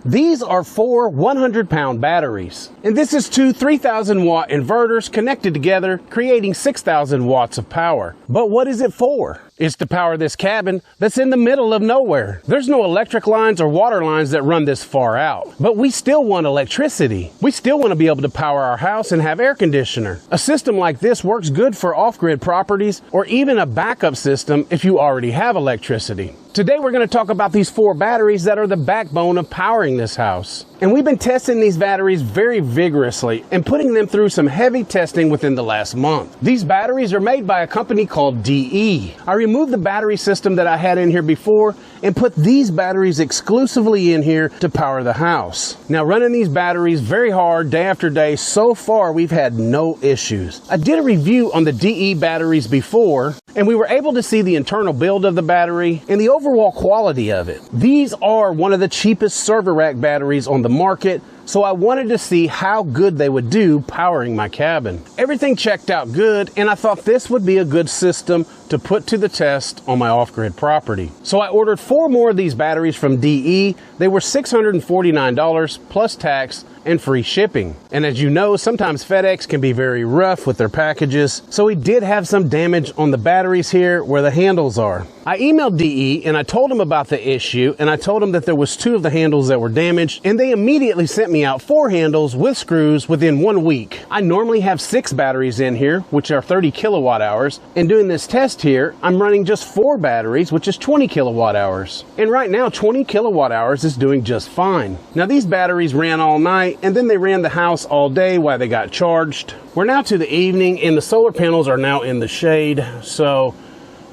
These are 4 100-pound batteries. And this is 2 3,000-watt inverters connected together, creating 6,000 watts of power. But what is it for? It's to power this cabin that's in the middle of nowhere. There's no electric lines or water lines that run this far out. But we still want electricity. We still want to be able to power our house and have air conditioner. A system like this works good for off-grid properties or even a backup system if you already have electricity. Today we're going to talk about these 4 batteries that are the backbone of powering this house. And we've been testing these batteries very vigorously and putting them through some heavy testing within the last month. These batteries are made by a company called DE. I removed the battery system that I had in here before and put these batteries exclusively in here to power the house. Now, running these batteries very hard day after day, so far we've had no issues. I did a review on the DE batteries before, and we were able to see the internal build of the battery and the overall quality of it. These are one of the cheapest server rack batteries on the market, so I wanted to see how good they would do powering my cabin. Everything checked out good, and I thought this would be a good system to put to the test on my off-grid property. So I ordered 4 more of these batteries from DE. They were $649 plus tax and free shipping. And as you know, sometimes FedEx can be very rough with their packages, so we did have some damage on the batteries here where the handles are. I emailed DE and I told them about the issue, and I told them that there was 2 of the handles that were damaged, and they immediately sent me out 4 handles with screws within 1 week. I normally have 6 batteries in here, which are 30 kilowatt hours, and doing this test here, I'm running just 4 batteries, which is 20 kilowatt hours. And right now, 20 kilowatt hours is doing just fine. Now, these batteries ran all night, and then they ran the house all day while they got charged. We're now to the evening, and the solar panels are now in the shade, so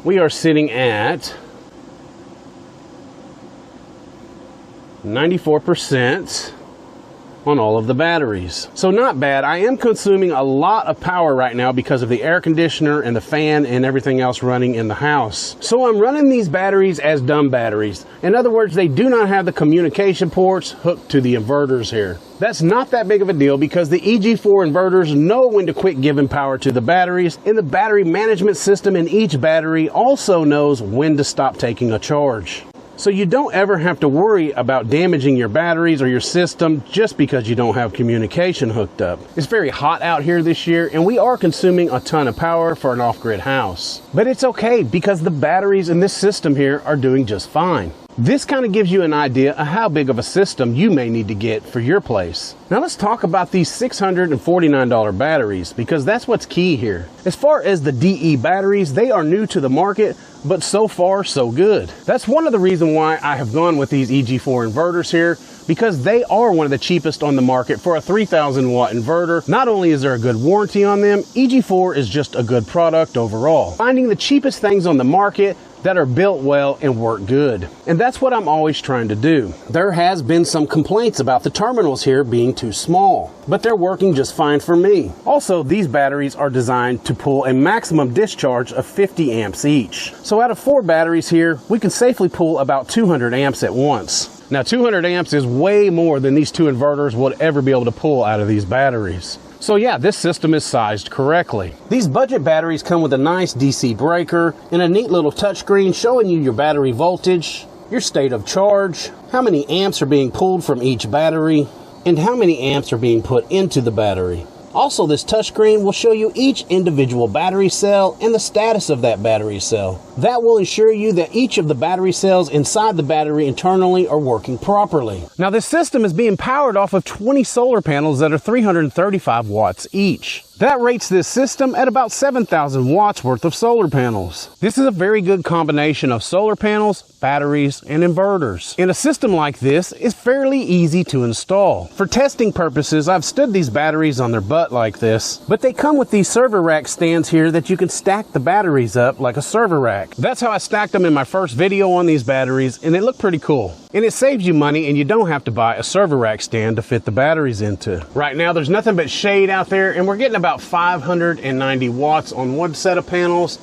we are sitting at 94% on all of the batteries. So not bad. I am consuming a lot of power right now because of the air conditioner and the fan and everything else running in the house. So I'm running these batteries as dumb batteries. In other words, they do not have the communication ports hooked to the inverters here. That's not that big of a deal because the EG4 inverters know when to quit giving power to the batteries, and the battery management system in each battery also knows when to stop taking a charge. So you don't ever have to worry about damaging your batteries or your system just because you don't have communication hooked up. It's very hot out here this year, and we are consuming a ton of power for an off-grid house. But it's okay because the batteries in this system here are doing just fine. This kind of gives you an idea of how big of a system you may need to get for your place. Now let's talk about these $649 batteries, because that's what's key here. As far as the DE batteries, they are new to the market, but so far so good. That's one of the reasons why I have gone with these EG4 inverters here, because they are one of the cheapest on the market for a 3,000 watt inverter. Not only is there a good warranty on them, EG4 is just a good product overall. Finding the cheapest things on the market that are built well and work good. And that's what I'm always trying to do. There has been some complaints about the terminals here being too small, but they're working just fine for me. Also, these batteries are designed to pull a maximum discharge of 50 amps each. So out of 4 batteries here, we can safely pull about 200 amps at once. Now 200 amps is way more than these 2 inverters would ever be able to pull out of these batteries. So yeah, this system is sized correctly. These budget batteries come with a nice DC breaker and a neat little touchscreen showing you your battery voltage, your state of charge, how many amps are being pulled from each battery, and how many amps are being put into the battery. Also, this touchscreen will show you each individual battery cell and the status of that battery cell. That will ensure you that each of the battery cells inside the battery internally are working properly. Now, this system is being powered off of 20 solar panels that are 335 watts each. That rates this system at about 7,000 watts worth of solar panels. This is a very good combination of solar panels, batteries, and inverters. And a system like this is fairly easy to install. For testing purposes, I've stood these batteries on their butt like this, but they come with these server rack stands here that you can stack the batteries up like a server rack. That's how I stacked them in my first video on these batteries, and they look pretty cool. And it saves you money, and you don't have to buy a server rack stand to fit the batteries into. Right now, there's nothing but shade out there, and we're getting about 590 watts on one set of panels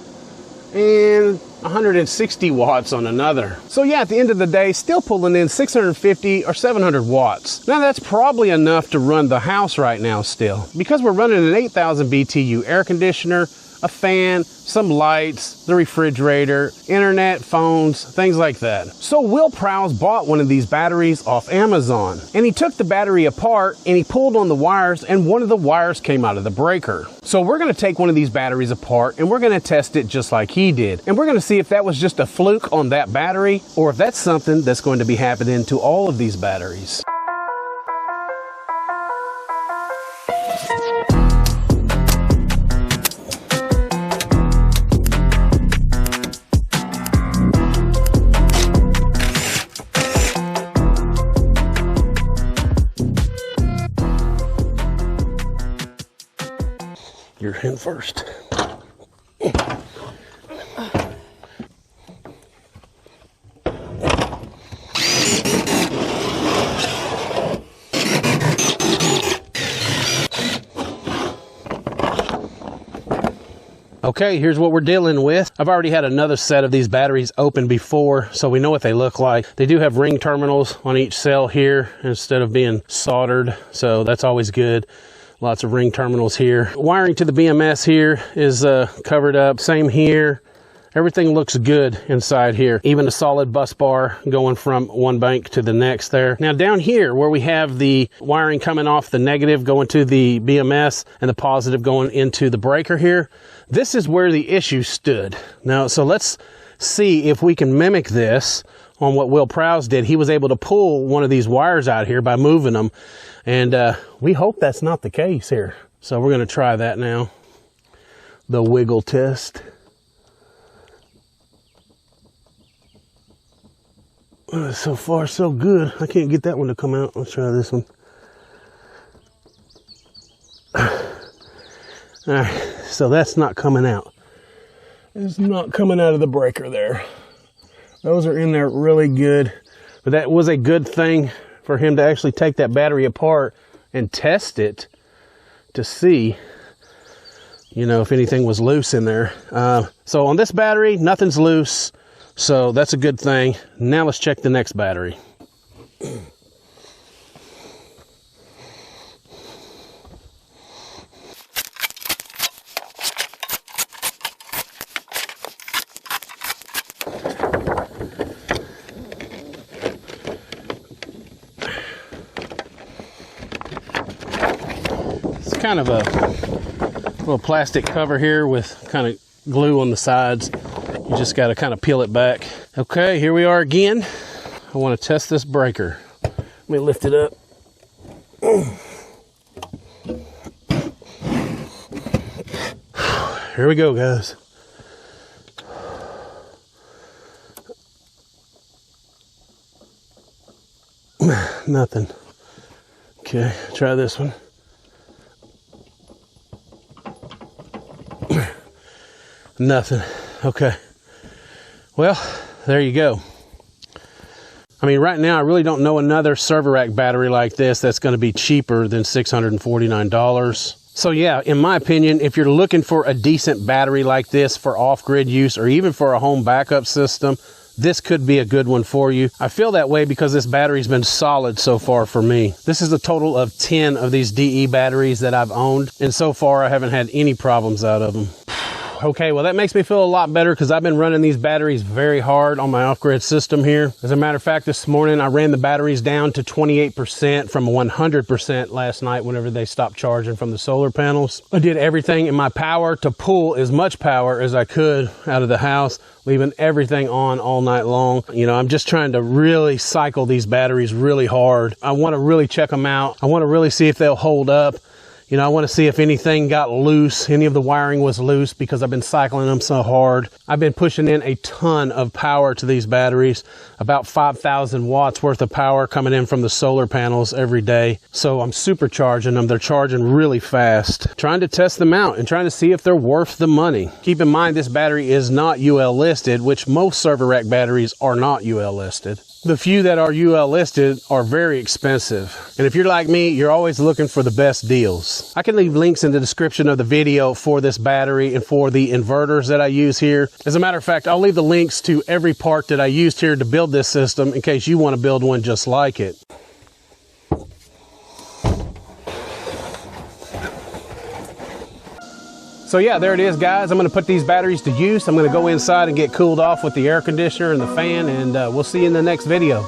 and 160 watts on another. So yeah, at the end of the day, still pulling in 650 or 700 watts. Now that's probably enough to run the house right now still. Because we're running an 8,000 BTU air conditioner, a fan, some lights, the refrigerator, internet, phones, things like that. So Will Prowse bought one of these batteries off Amazon, and he took the battery apart and he pulled on the wires, and one of the wires came out of the breaker. So we're going to take one of these batteries apart and we're going to test it just like he did. And we're going to see if that was just a fluke on that battery or if that's something that's going to be happening to all of these batteries. You're in first. Okay, here's what we're dealing with. I've already had another set of these batteries open before, so we know what they look like. They do have ring terminals on each cell here instead of being soldered, so that's always good. Lots of ring terminals here. Wiring to the BMS here is covered up. Same here. Everything looks good inside here. Even a solid bus bar going from one bank to the next there. Now down here where we have the wiring coming off the negative going to the BMS and the positive going into the breaker here, this is where the issue stood. Now, so let's see if we can mimic this on what Will Prowse did. He was able to pull one of these wires out here by moving them. And we hope that's not the case here. So we're going to try that now. The wiggle test. So far, so good. I can't get that one to come out. Let's try this one. All right, so that's not coming out. It's not coming out of the breaker there. Those are in there really good. But that was a good thing for him to actually take that battery apart and test it to see, you know, if anything was loose in there. So on this battery, nothing's loose. So that's a good thing. Now let's check the next battery. Kind of a little plastic cover here with kind of glue on the sides. You just got to kind of peel it back. Okay, here we are again. I want to test this breaker. Let me lift it up. Here we go, guys. Nothing. Okay, try this one. Nothing. Okay. Well, there you go. I mean, right now, I really don't know another server rack battery like this that's going to be cheaper than $649. So yeah, in my opinion, if you're looking for a decent battery like this for off-grid use or even for a home backup system, this could be a good one for you. I feel that way because this battery's been solid so far for me. This is a total of 10 of these DE batteries that I've owned, and so far I haven't had any problems out of them. Okay, well that makes me feel a lot better because I've been running these batteries very hard on my off-grid system here. As a matter of fact, this morning I ran the batteries down to 28% from 100% last night whenever they stopped charging from the solar panels. I did everything in my power to pull as much power as I could out of the house, leaving everything on all night long. You know, I'm just trying to really cycle these batteries really hard. I want to really check them out. I want to really see if they'll hold up. You know, I want to see if anything got loose, any of the wiring was loose because I've been cycling them so hard. I've been pushing in a ton of power to these batteries, about 5,000 watts worth of power coming in from the solar panels every day. So I'm supercharging them. They're charging really fast. Trying to test them out and trying to see if they're worth the money. Keep in mind this battery is not UL listed, which most server rack batteries are not UL listed. The few that are UL listed are very expensive. And if you're like me, you're always looking for the best deals. I can leave links in the description of the video for this battery and for the inverters that I use here. As a matter of fact, I'll leave the links to every part that I used here to build this system in case you want to build one just like it. So yeah, there it is, guys. I'm going to put these batteries to use. I'm going to go inside and get cooled off with the air conditioner and the fan, and we'll see you in the next video.